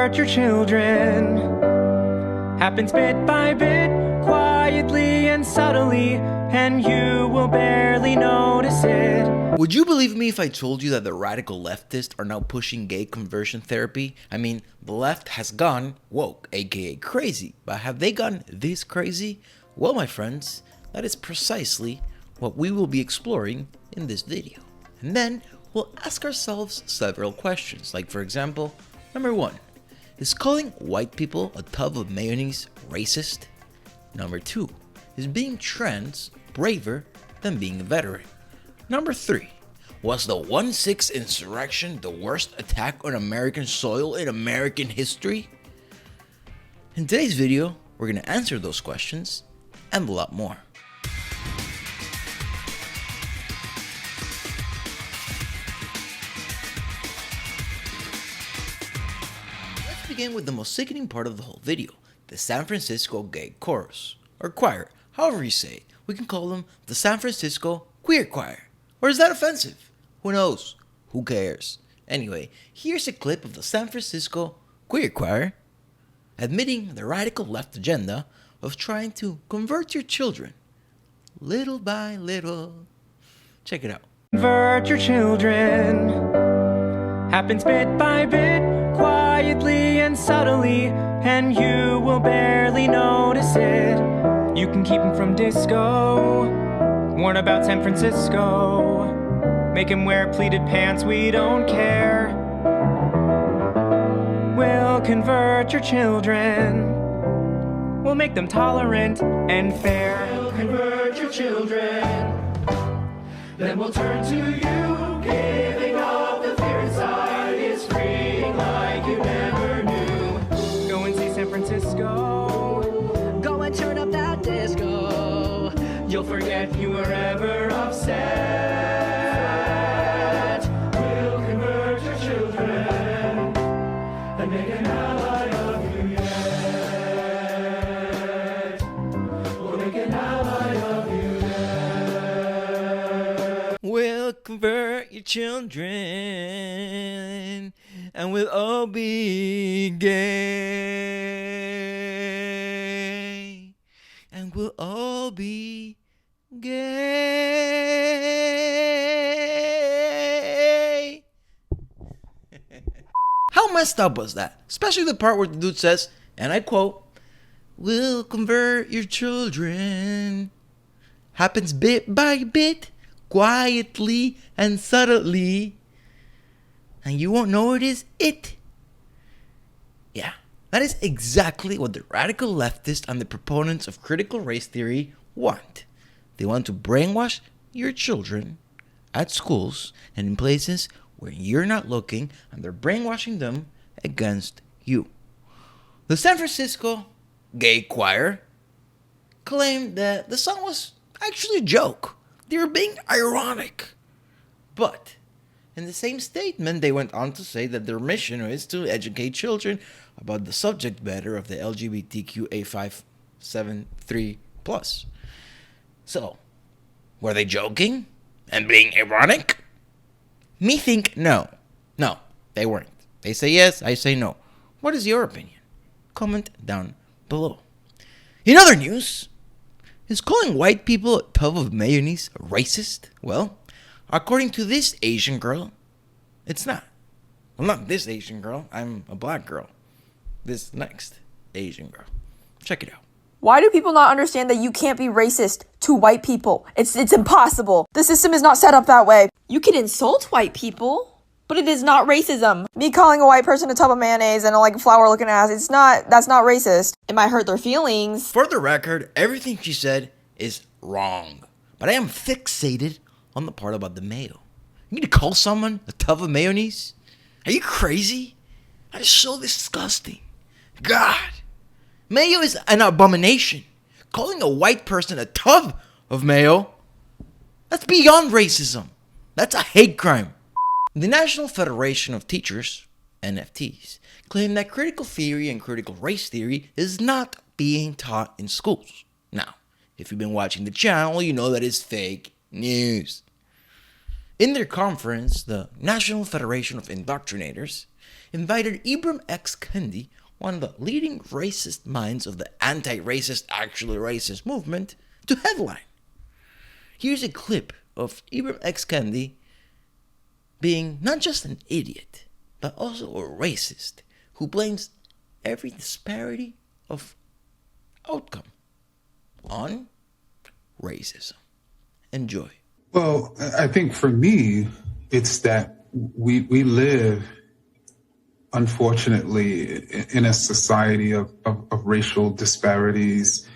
Hurt your children happens bit by bit, quietly and subtly, and you will barely notice it. Would you believe me if I told you that the radical leftists are now pushing gay conversion therapy? I mean, the left has gone woke, aka crazy, but have they gone this crazy? Well, my friends, that is precisely what we will be exploring in this video. And then we'll ask ourselves several questions, like for example, number 1, is calling white people a tub of mayonnaise racist? Number 2, is being trans braver than being a veteran? Number 3, was the 1/6 insurrection the worst attack on American soil in American history? In today's video, we're going to answer those questions and a lot more. Let's begin with the most sickening part of the whole video, the San Francisco Gay Chorus, or choir, however you say it. We can call them the San Francisco Queer Choir. Or is that offensive? Who knows? Who cares? Anyway, here's a clip of the San Francisco Queer Choir admitting the radical left agenda of trying to convert your children little by little. Check it out. Convert your children happens bit by bit, quietly and subtly, and you will barely notice it. You can keep them from disco, warn about San Francisco, make him wear pleated pants, we don't care. We'll convert your children, we'll make them tolerant and fair. We'll convert your children, then we'll turn to you, giving up the fear inside is freeing like you never knew. Go and see San Francisco, Go and turn up that disco. you'll forget you were ever upset. We'll convert your children and make an ally of you yet. We'll make an ally of you yet. We'll convert your children and we'll all be gay. And we'll all be gay. How messed up was that? Especially the part where the dude says, and I quote, "We'll convert your children." Happens bit by bit, quietly and subtly, and you won't know it is it. Yeah, that is exactly what the radical leftists and the proponents of critical race theory want. They want to brainwash your children at schools and in places where you're not looking, and they're brainwashing them against you. The San Francisco Gay Choir claimed that the song was actually a joke. They were being ironic. But in the same statement, they went on to say that their mission is to educate children about the subject matter of the LGBTQA573+. So, were they joking and being ironic? Me think no. No, they weren't. They say yes, I say no. What is your opinion? Comment down below. In other news, is calling white people a tub of mayonnaise racist? Well, according to this Asian girl, it's not. Well, not this Asian girl. I'm a black girl. This next Asian girl. Check it out. Why do people not understand that you can't be racist to white people? It's impossible. The system is not set up that way. You can insult white people, but it is not racism. Me calling a white person a tub of mayonnaise and a flower looking ass, that's not racist. It might hurt their feelings. For the record, everything she said is wrong. But I am fixated on the part about the mayo. You need to call someone a tub of mayonnaise? Are you crazy? That is so disgusting. God. Mayo is an abomination. Calling a white person a tub of mayo, that's beyond racism. That's a hate crime. The National Federation of Teachers, NFTs, claim that critical theory and critical race theory is not being taught in schools. Now, if you've been watching the channel, you know that is fake news. In their conference, the National Federation of Indoctrinators invited Ibram X. Kendi, one of the leading racist minds of the anti-racist, actually racist movement, to headline. Here's a clip of Ibram X. Kendi being not just an idiot, but also a racist who blames every disparity of outcome on racism. Enjoy. Well, I think for me, it's that we live, unfortunately, in a society of racial disparities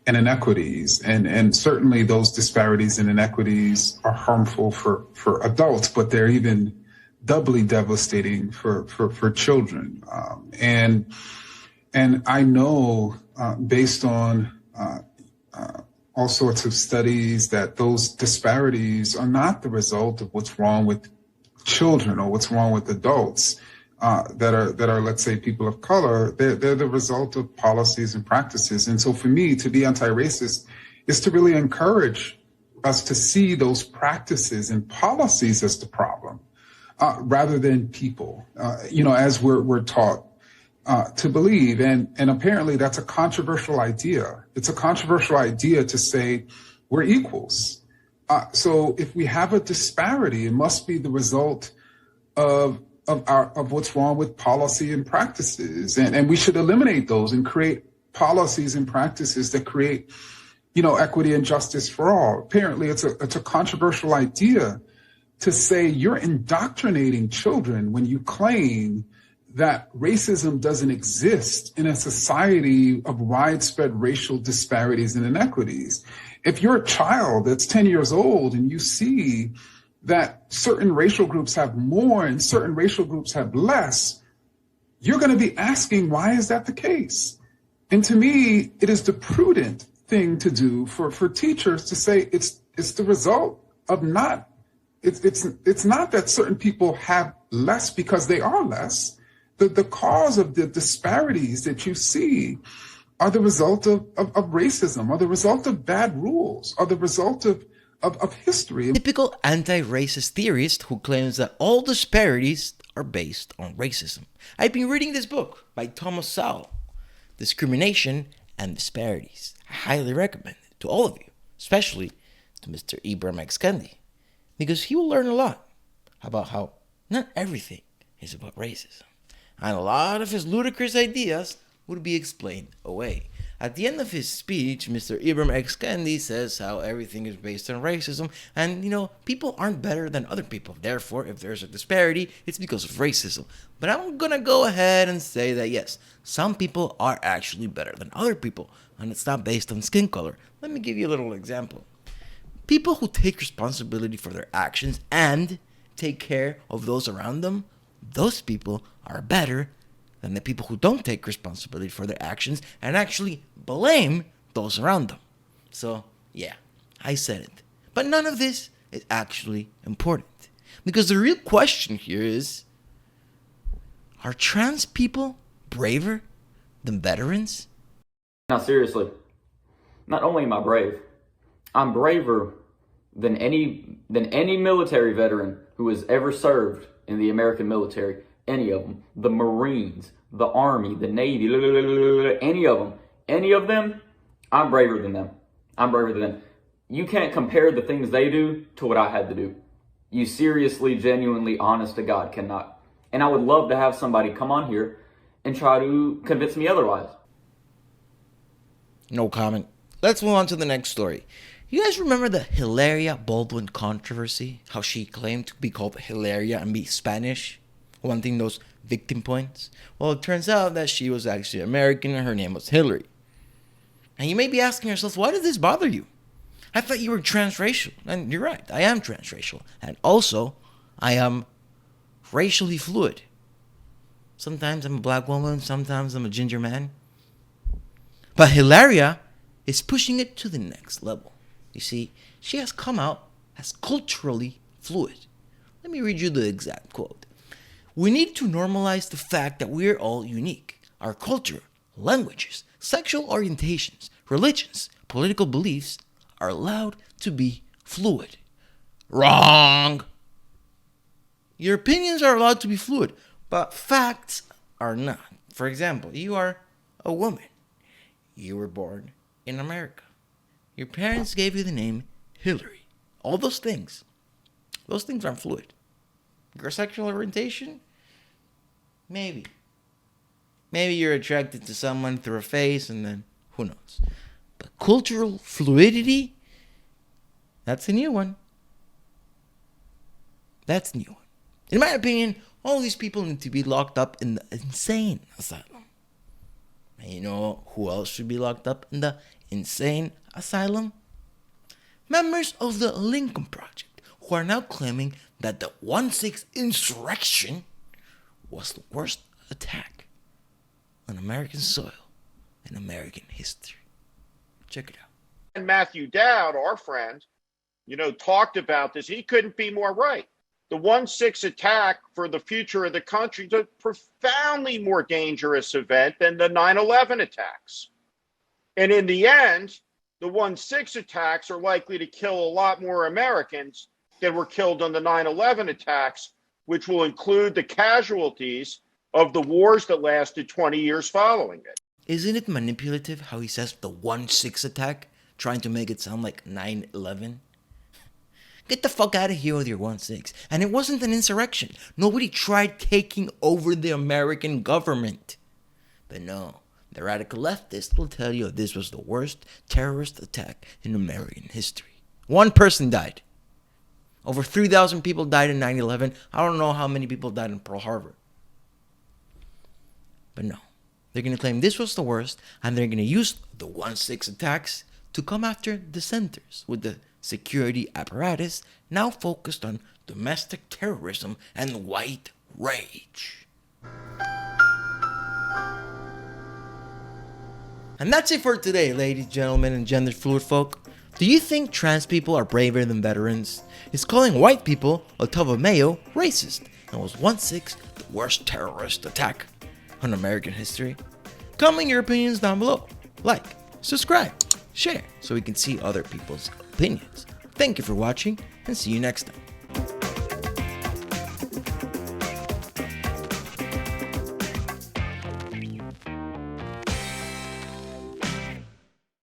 and inequities. And certainly those disparities and inequities are harmful for adults, but they're even doubly devastating for children. And I know, based on all sorts of studies, that those disparities are not the result of what's wrong with children or what's wrong with adults that are, let's say, people of color. They're the result of policies and practices. And so for me, to be anti-racist is to really encourage us to see those practices and policies as the problem, rather than people, as we're taught to believe. And apparently that's a controversial idea. It's a controversial idea to say we're equals. So if we have a disparity, it must be the result of what's wrong with policy and practices. And we should eliminate those and create policies and practices that create, equity and justice for all. Apparently it's a controversial idea to say you're indoctrinating children when you claim that racism doesn't exist in a society of widespread racial disparities and inequities. If you're a child that's 10 years old and you see that certain racial groups have more and certain racial groups have less, you're going to be asking, why is that the case? And to me, it is the prudent thing to do for teachers to say it's the result of not, it's not that certain people have less because they are less. The cause of the disparities that you see are the result of racism, are the result of bad rules, are the result of history. Typical anti-racist theorist who claims that all disparities are based on racism. I've been reading this book by Thomas Sowell, Discrimination and Disparities. I highly recommend it to all of you, especially to Mr. Ibram X. Kendi, because he will learn a lot about how not everything is about racism. And a lot of his ludicrous ideas would be explained away. At the end of his speech, Mr. Ibram X. Kendi says how everything is based on racism, and people aren't better than other people. Therefore, if there's a disparity, it's because of racism. But I'm gonna go ahead and say that yes, some people are actually better than other people, and it's not based on skin color. Let me give you a little example. People who take responsibility for their actions and take care of those around them, those people are better than the people who don't take responsibility for their actions and actually blame those around them. So, yeah, I said it. But none of this is actually important. Because the real question here is, are trans people braver than veterans? Now, seriously, not only am I brave, I'm braver than any military veteran who has ever served in the American military. Any of them, the Marines, the Army, the Navy, any of them, I'm braver than them. I'm braver than them. You can't compare the things they do to what I had to do. You seriously, genuinely, honest to God cannot. And I would love to have somebody come on here and try to convince me otherwise. No comment. Let's move on to the next story. You guys remember the Hilaria Baldwin controversy? How she claimed to be called Hilaria and be Spanish? Wanting those victim points? Well, it turns out that she was actually American and her name was Hillary. And you may be asking yourself, why does this bother you? I thought you were transracial. And you're right, I am transracial. And also, I am racially fluid. Sometimes I'm a black woman, sometimes I'm a ginger man. But Hilaria is pushing it to the next level. You see, she has come out as culturally fluid. Let me read you the exact quote. We need to normalize the fact that we're all unique. Our culture, languages, sexual orientations, religions, political beliefs are allowed to be fluid. Wrong! Your opinions are allowed to be fluid, But facts are not. For example, you are a woman. You were born in America. Your parents gave you the name Hillary. All those things aren't fluid. Your sexual orientation? Maybe. Maybe you're attracted to someone through a face and then who knows. But cultural fluidity? That's a new one. That's a new one. In my opinion, all these people need to be locked up in the insane asylum. And you know who else should be locked up in the insane asylum? Members of the Lincoln Project, who are now claiming that the 1/6 insurrection was the worst attack on American soil in American history. Check it out. And Matthew Dowd, our friend, talked about this. He couldn't be more right. The 1/6 attack for the future of the country is a profoundly more dangerous event than the 9/11 attacks. And in the end, the 1/6 attacks are likely to kill a lot more Americans than were killed on the 9/11 attacks, which will include the casualties of the wars that lasted 20 years following it. Isn't it manipulative how he says the 1/6 attack, trying to make it sound like 9/11? Get the fuck out of here with your 1/6. And it wasn't an insurrection. Nobody tried taking over the American government. But no, the radical leftists will tell you this was the worst terrorist attack in American history. One person died. Over 3,000 people died in 9/11. I don't know how many people died in Pearl Harbor. But no, they're going to claim this was the worst, and they're going to use the 1/6 attacks to come after dissenters with the security apparatus now focused on domestic terrorism and white rage. And that's it for today, ladies, gentlemen, and gender fluid folk. Do you think trans people are braver than veterans? Is calling white people a tub of mayo racist? And was 1/6 the worst terrorist attack on American history? Comment your opinions down below. Like, subscribe, share, so we can see other people's opinions. Thank you for watching, and see you next time.